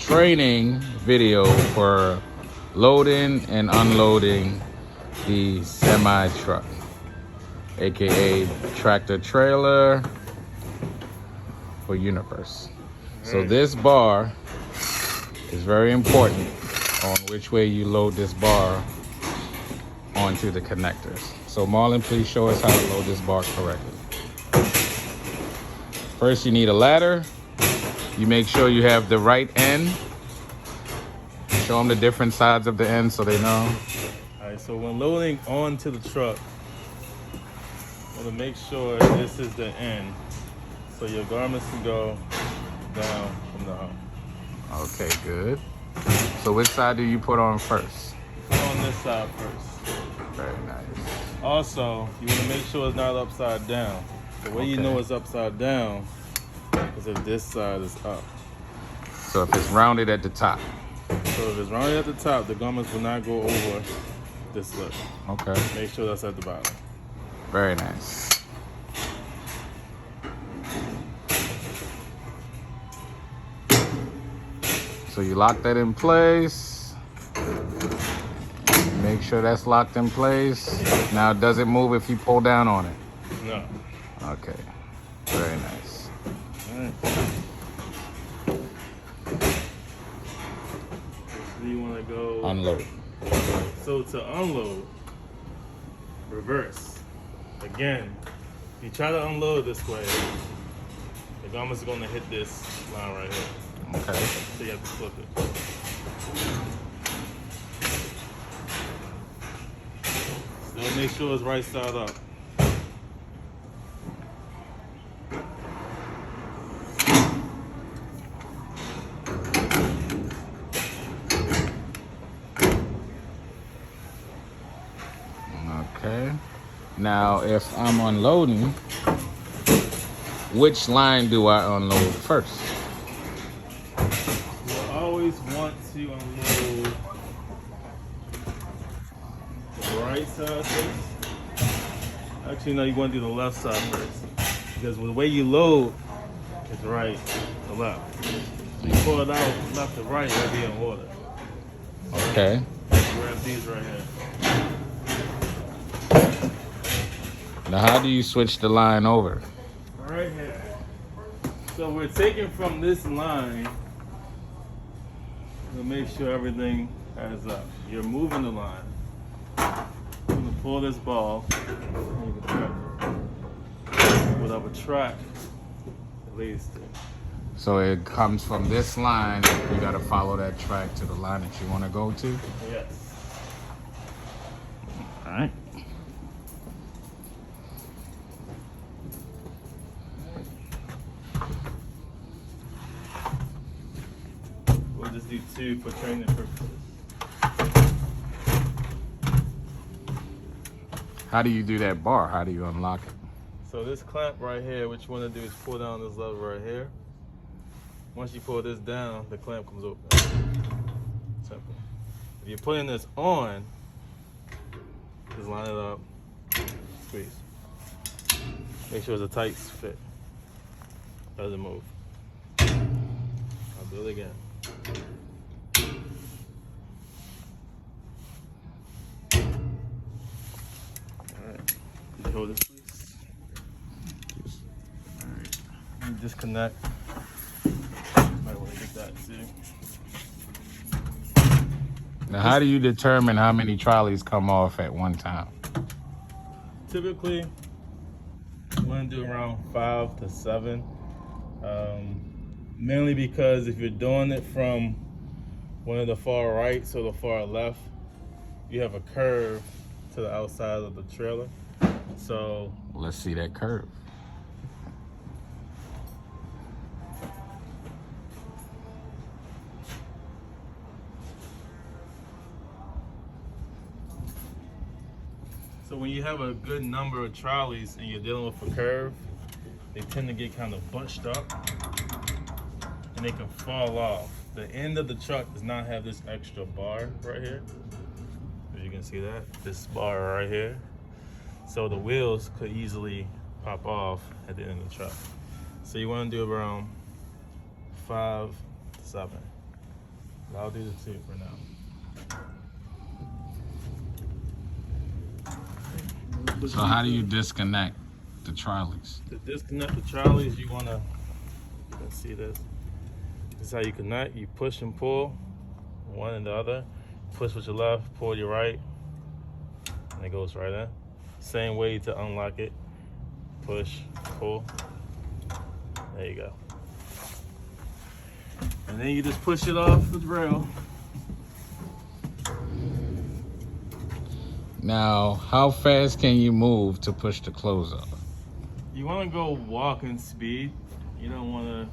training video for loading and unloading the semi truck, aka tractor trailer for UniFirst. So this bar is very important on which way you load this bar onto the connectors. So Marlon, please show us how to load this bar correctly. First, you need a ladder. You make sure you have the right end. Show them the different sides of the end so they know. All right, so when loading onto the truck, you want to make sure this is the end, so your garments can go down from the hump. Okay, good. So which side do you put on first? On this side first. Very nice. Also, you want to make sure it's not upside down. The way you know it's upside down is if this side is up. So if it's rounded at the top. So if it's rounded at the top, the garments will not go over this lip. Okay. Make sure that's at the bottom. Very nice. So you lock that in place. Make sure that's locked in place. Now, does it move if you pull down on it? No. Okay. Very nice. All right. So you want to go Unload. So to unload, reverse. Again, if you try to unload this way, the garment's are going to hit this line right here. Okay. So you have to flip it. Still make sure it's right side up. Okay. Now, if I'm unloading, which line do I unload first? You'll always want to unload the right side first. Actually, no, you want to do the left side first. Because the way you load is right to left. So you pull it out left to right, it'll be in order. Okay. Grab these right here. Now, how do you switch the line over? Right here. So we're taking from this line to make sure everything adds up. You're moving the line. I'm gonna pull this ball and you can track it. Whatever track it leads to. So it comes from this line. You got to follow that track to the line that you want to go to. Yes. All right. We'll just do two for training purposes. How do you do that bar? How do you unlock it? So this clamp right here, what you want to do is pull down this lever right here. Once you pull this down, the clamp comes open. Simple. If you're putting this on, just line it up, squeeze. Make sure it's a tight fit. Doesn't move. I'll do it again. Alright. Can you hold this, please? Alright. Let me disconnect. Might want to get that too. Now, how do you determine how many trolleys come off at one time? Typically, you want to do around 5 to 7. Mainly because if you're doing it from one of the far right to the far left, you have a curve to the outside of the trailer. So Let's see that curve. when you have a good number of trolleys and you're dealing with a curve, they tend to get kind of bunched up and they can fall off. The end of the truck does not have this extra bar right here. As you can see that, this bar right here. So the wheels could easily pop off at the end of the truck. So you want to do around 5 to 7. I'll do the two for now. So how do you disconnect the trolleys? To disconnect the trolleys, you wanna, let's see this. This is how you connect. You push and pull, one and the other. Push with your left, pull with your right, and it goes right in. Same way to unlock it. Push, pull. There you go. And then you just push it off the rail. Now, how fast can you move to push the clothes up? You want to go walking speed. You don't want to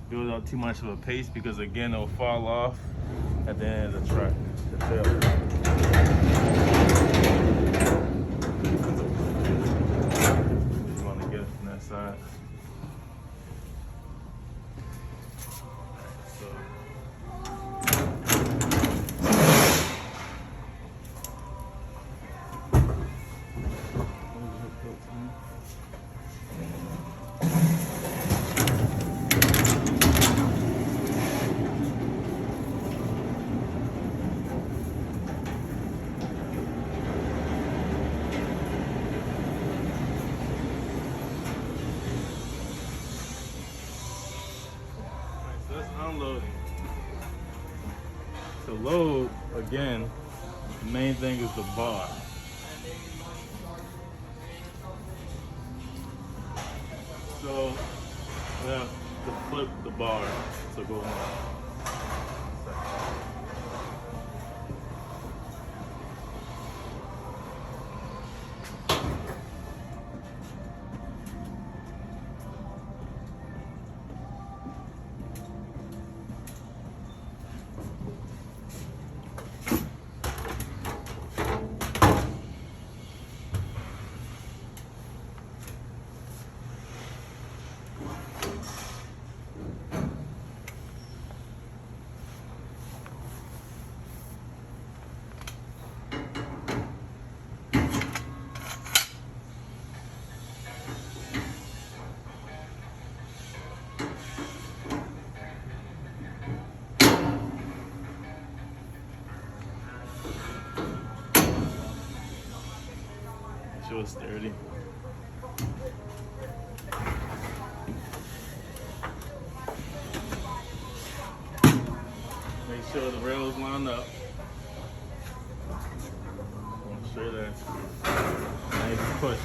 build up too much of a pace because again, it'll fall off at the end of the truck, the trailer. You want to get it from that side. Unloading. To load, again, the main thing is the bar. So we have to flip the bar to go on. Sure it's sturdy. Make sure the rails line up. Going straight in. Nice push.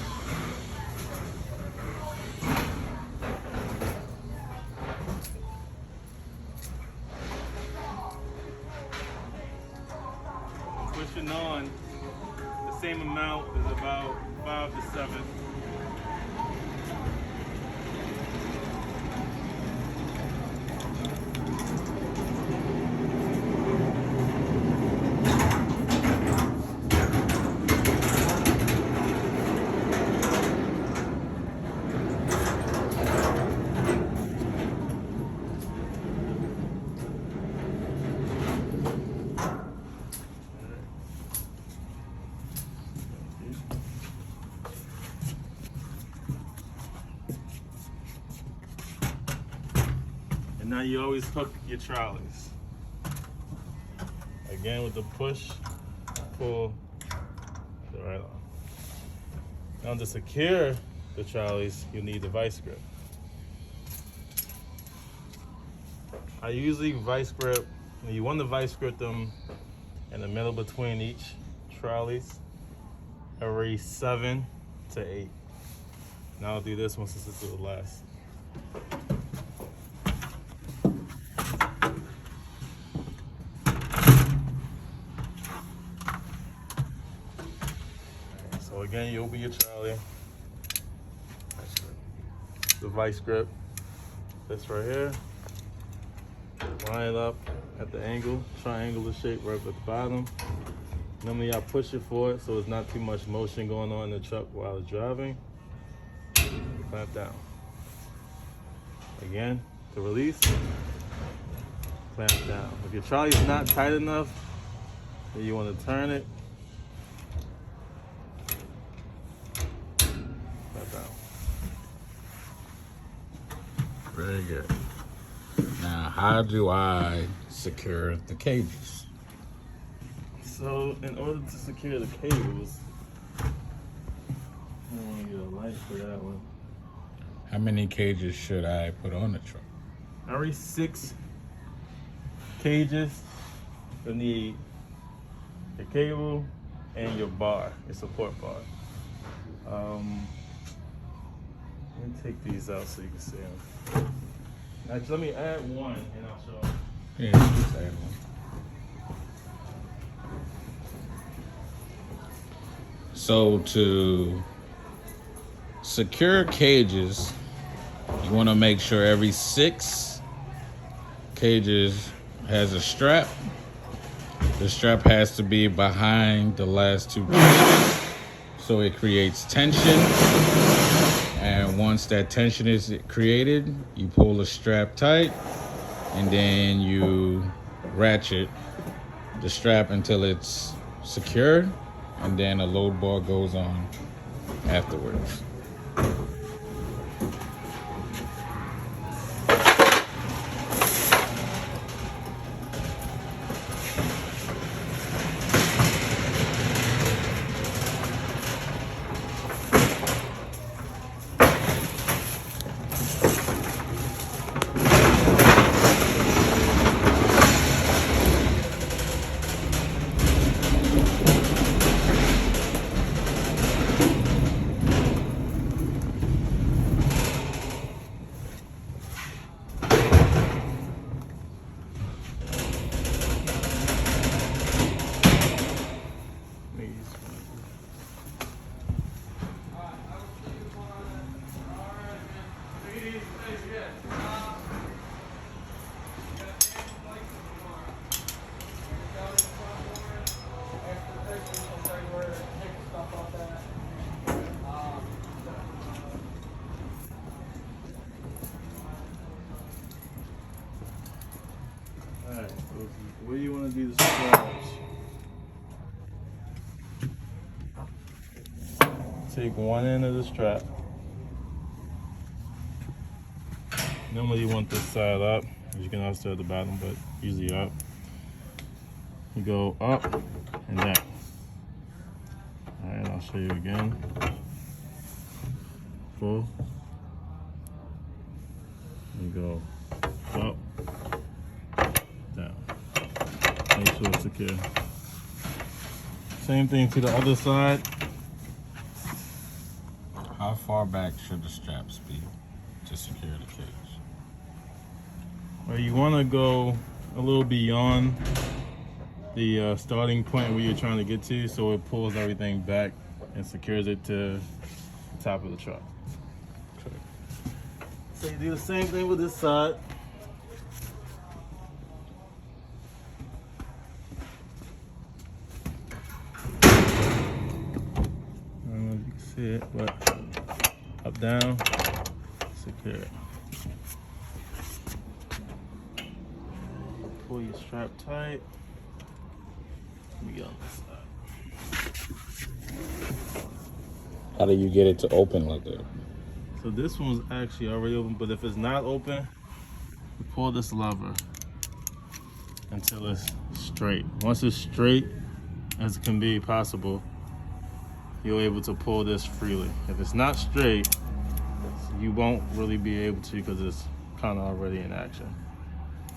Pushing on the same amount is about 5 to 7. And now you always hook your trolleys. Again with the push, pull, right on. Now to secure the trolleys, you need the vice grip. I usually vice grip, you want to vice grip them in the middle between each trolleys, every 7 to 8. Now I'll do this one since this is the last. So again, you open your trolley. The vice grip, this right here. Line it up at the angle, triangular shape right at the bottom. Normally I push it forward so there's not too much motion going on in the truck while it's driving. Clamp down. Again, to release, clamp down. If your trolley is not tight enough, then you want to turn it. Clamp down. Very good. Now, how do I secure the cages? So in order to secure the cables, I want to get a light for that one. How many cages should I put on the truck? Every 6 cages, you'll need your cable and your bar, your support bar. Let me take these out so you can see them. Actually, let me add one and I'll show you. Yeah, just add one. So to secure cages, you want to make sure every 6 cages has a strap. The strap has to be behind the last 2 cages, so it creates tension. And once that tension is created, you pull the strap tight, and then you ratchet the strap until it's secured, and then a load bar goes on afterwards. Alright, so where you want to do the straps? Take one end of the strap. Normally you want this side up. You can also at the bottom, but usually up. You go up and down. Alright, I'll show you again. Pull. You go up, down. Make sure it's secure. Same thing to the other side. How far back should the straps be to secure the cage? Well, you want to go a little beyond the starting point where you're trying to get to, so it pulls everything back and secures it to the top of the truck. Okay. So you do the same thing with this side. I don't know if you can see it, but up, down, secure it. Pull your strap tight. Let me get on this side. How do you get it to open like that? So this one's actually already open, but if it's not open, you pull this lever until it's straight. Once it's straight as it can be possible, you're able to pull this freely. If it's not straight, you won't really be able to because it's kind of already in action.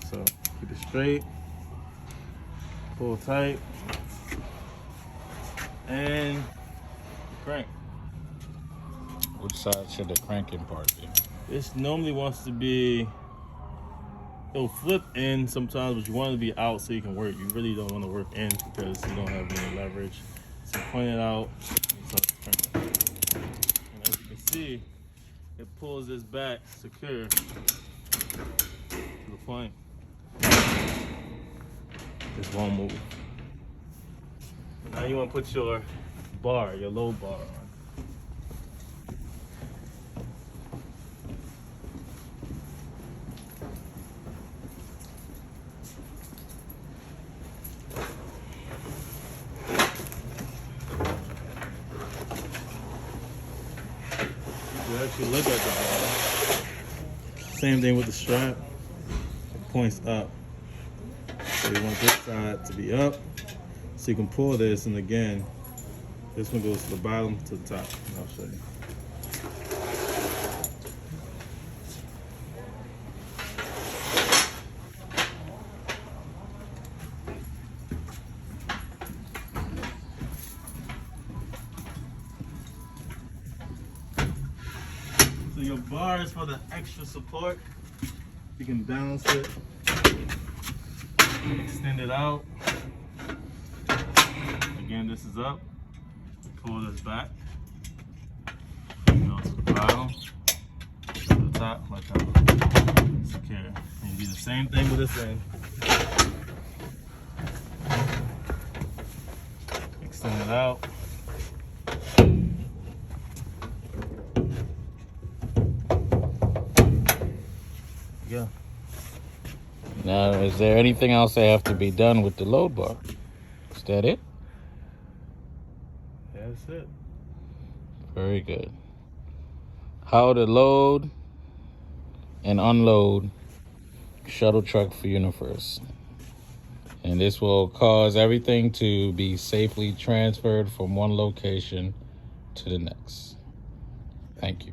So keep it straight, pull tight, and crank. Which side should the cranking part be? This normally wants to be, it'll flip in sometimes, but you want it to be out so you can work. You really don't want to work in because you don't have any leverage. So point it out, so crank it. And as you can see, it pulls this back secure to the point. This won't move. Now you want to put your bar, your load bar on. You actually look at the bar. Same thing with the strap. points up. So you want this side to be up, so you can pull this, and again, this one goes to the bottom to the top. I'll show you. So your bar is for the extra support. You can balance it, extend it out. Again, this is up. Pull this back. Go to the bottom, to the top, like that. Secure. And you do the same thing with this end. Extend it out. Yeah. Now, is there anything else that have to be done with the load bar? Is that it? That's it. Very good. How to load and unload shuttle truck for UniFirst. And this will cause everything to be safely transferred from one location to the next. Thank you.